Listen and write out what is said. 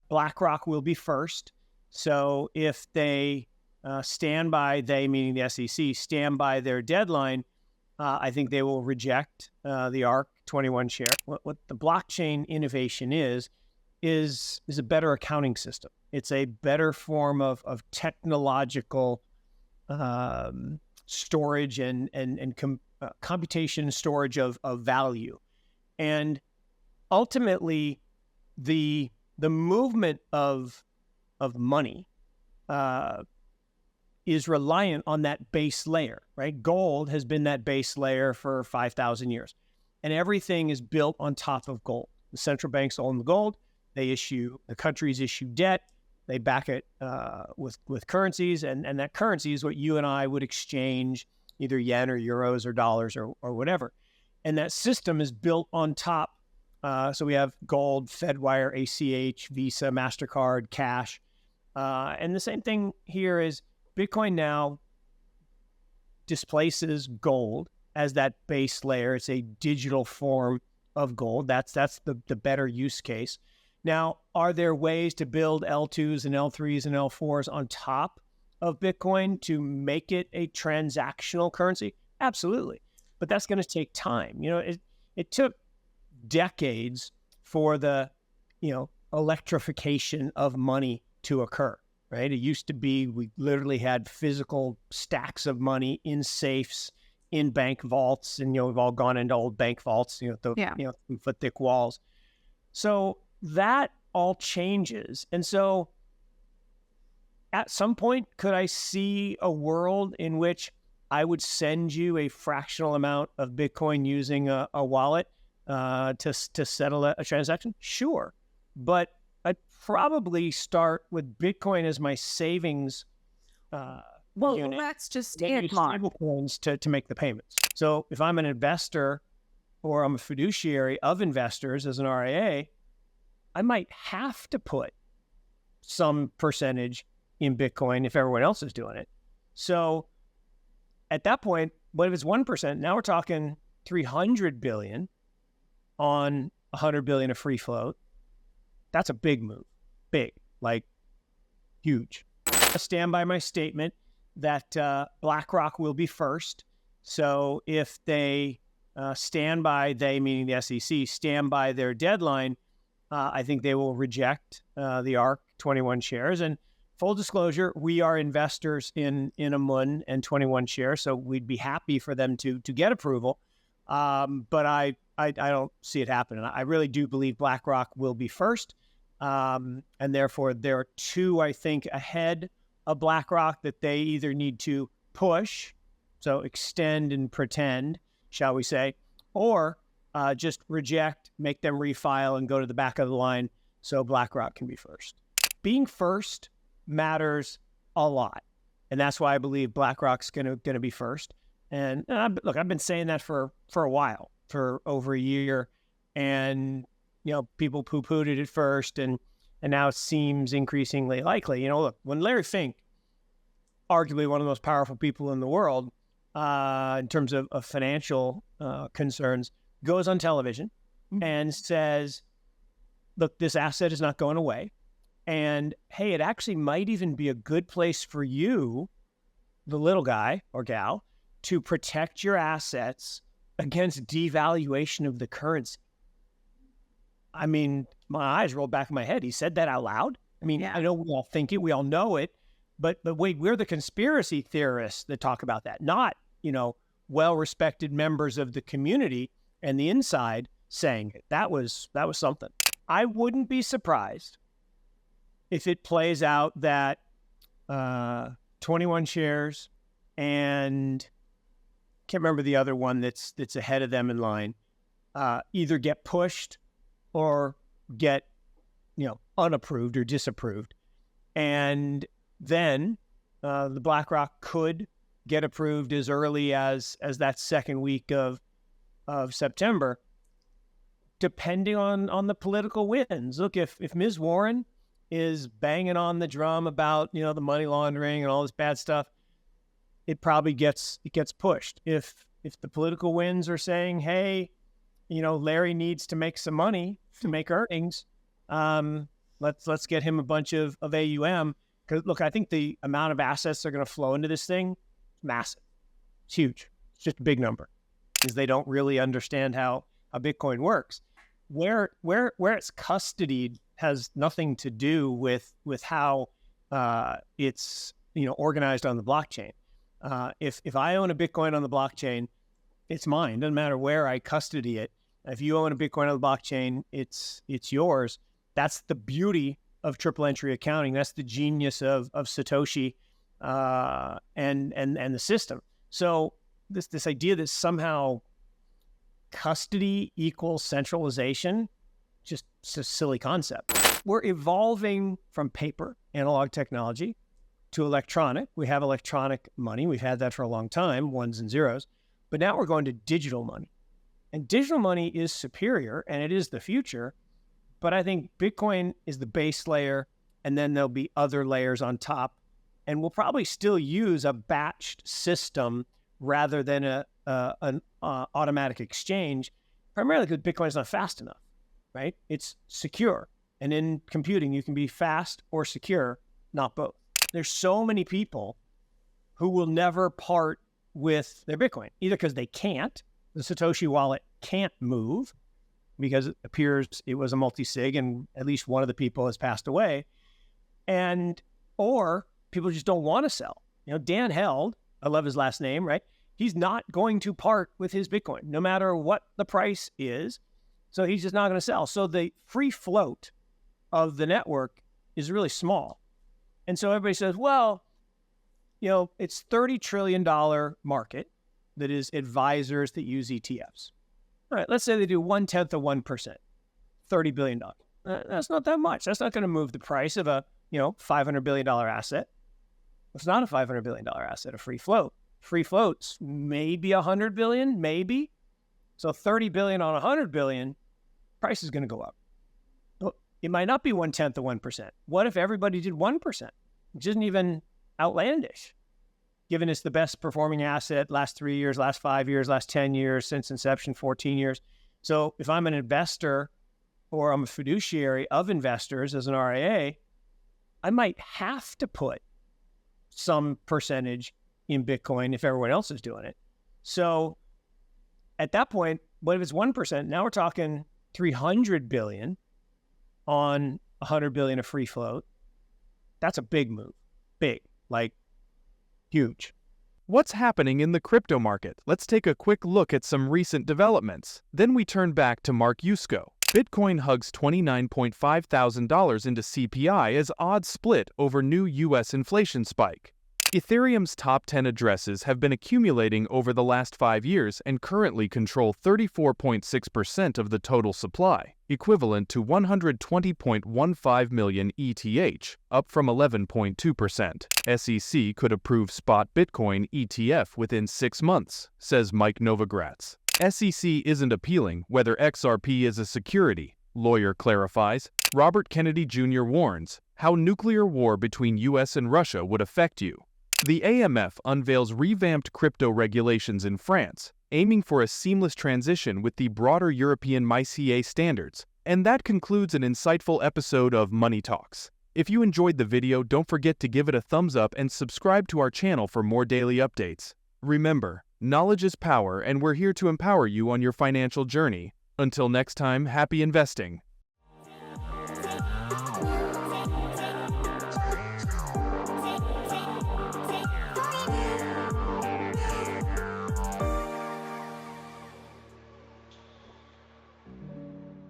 BlackRock will be first. So if they stand by, they meaning the SEC, stand by their deadline, I think they will reject the ARK 21 share. What the blockchain innovation is a better accounting system. It's a better form of technological storage and computation storage of value. And ultimately, the movement of money is reliant on that base layer, right? Gold has been that base layer for 5,000 years, and everything is built on top of gold. The central banks own the gold. The countries issue debt. They back it with currencies, and that currency is what you and I would exchange, either yen or euros or dollars or whatever. And that system is built on top. So we have gold, Fedwire, ACH, Visa, MasterCard, cash. And the same thing here is Bitcoin now displaces gold as that base layer. It's a digital form of gold. That's the better use case. Now, are there ways to build L2s and L3s and L4s on top of Bitcoin to make it a transactional currency? Absolutely. But that's going to take time. It took decades for the, electrification of money to occur, right? It used to be, we literally had physical stacks of money in safes, in bank vaults, and, we've all gone into old bank vaults, 3-foot thick walls. So that all changes. And so at some point, could I see a world in which I would send you a fractional amount of Bitcoin using a wallet to settle a transaction? Sure. But I'd probably start with Bitcoin as my savings unit. Let's just then use stablecoins to make the payments. So if I'm an investor or I'm a fiduciary of investors as an RIA, I might have to put some percentage in Bitcoin if everyone else is doing it. So at that point, what if it's 1%? Now we're talking 300 billion on 100 billion of free float. That's a big move. Big, like huge. I stand by my statement that BlackRock will be first. So if they stand by, they meaning the SEC, stand by their deadline, I think they will reject the ARK 21 shares. And full disclosure, we are investors in Amun and 21 shares, so we'd be happy for them to get approval. But I don't see it happening. I really do believe BlackRock will be first. And therefore, there are two, I think, ahead of BlackRock that they either need to push, so extend and pretend, shall we say, or just reject, make them refile and go to the back of the line so BlackRock can be first. Being first matters a lot. And that's why I believe BlackRock's going to be first. And look, I've been saying that for a while, for over a year. And, people poo-pooed it at first. And now it seems increasingly likely. Look, when Larry Fink, arguably one of the most powerful people in the world in terms of financial concerns, goes on television and says, look, this asset is not going away. And hey, it actually might even be a good place for you, the little guy or gal, to protect your assets against devaluation of the currency. I mean, my eyes rolled back in my head. He said that out loud. I mean, I know we all think it, we all know it, but wait, we're the conspiracy theorists that talk about that, not, well-respected members of the community and the inside saying it. That was something. I wouldn't be surprised if it plays out that 21 shares and can't remember the other one that's ahead of them in line, either get pushed or get, unapproved or disapproved. And then the BlackRock could get approved as early as that second week of September, depending on the political winds. Look, if Ms. Warren is banging on the drum about, the money laundering and all this bad stuff, it probably gets pushed. If the political winds are saying, hey, Larry needs to make some money to make earnings, Let's get him a bunch of AUM. Because look, I think the amount of assets that are going to flow into this thing is massive. It's huge. It's just a big number because they don't really understand how Bitcoin works. Where it's custodied has nothing to do with how it's organized on the blockchain. If I own a Bitcoin on the blockchain, it's mine. Doesn't matter where I custody it. If you own a Bitcoin on the blockchain, it's yours. That's the beauty of triple entry accounting. That's the genius of Satoshi and the system. So this idea that somehow custody equals centralization, just a silly concept. We're evolving from paper, analog technology, to electronic. We have electronic money. We've had that for a long time, ones and zeros. But now we're going to digital money. And digital money is superior, and it is the future. But I think Bitcoin is the base layer, and then there'll be other layers on top. And we'll probably still use a batched system rather than an automatic exchange, primarily because Bitcoin is not fast enough, right? It's secure. And in computing, you can be fast or secure, not both. There's so many people who will never part with their Bitcoin, either because they can't, the Satoshi wallet can't move because it appears it was a multi-sig and at least one of the people has passed away, or people just don't want to sell. Dan Held, I love his last name, right? He's not going to part with his Bitcoin, no matter what the price is. So he's just not going to sell. So the free float of the network is really small. And so everybody says, well, it's $30 trillion market that is advisors that use ETFs. All right, let's say they do 1/10 of 1%, $30 billion. That's not that much. That's not going to move the price of a, $500 billion asset. It's not a $500 billion asset, a free float. Free floats, maybe 100 billion, maybe. So 30 billion on 100 billion, price is going to go up. It might not be 1/10 of 1%. What if everybody did 1%? Which isn't even outlandish, given it's the best performing asset last 3 years, last 5 years, last 10 years, since inception, 14 years. So if I'm an investor or I'm a fiduciary of investors as an RIA, I might have to put some percentage in Bitcoin if everyone else is doing it. So at that point, what if it's 1%? Now we're talking 300 billion on 100 billion of free float. That's a big move. Big, like huge. What's happening in the crypto market? Let's take a quick look at some recent developments. Then we turn back to Mark Yusko. Bitcoin hugs $29.5 thousand into CPI as odds split over new U.S. inflation spike. Ethereum's top 10 addresses have been accumulating over the last 5 years and currently control 34.6% of the total supply, equivalent to 120.15 million ETH, up from 11.2%. SEC could approve spot Bitcoin ETF within 6 months, says Mike Novogratz. SEC isn't appealing whether XRP is a security, lawyer clarifies. Robert Kennedy Jr. warns how nuclear war between US and Russia would affect you. The AMF unveils revamped crypto regulations in France, aiming for a seamless transition with the broader European MiCA standards. And that concludes an insightful episode of Money Talks. If you enjoyed the video, don't forget to give it a thumbs up and subscribe to our channel for more daily updates. Remember, knowledge is power, and we're here to empower you on your financial journey. Until next time, happy investing.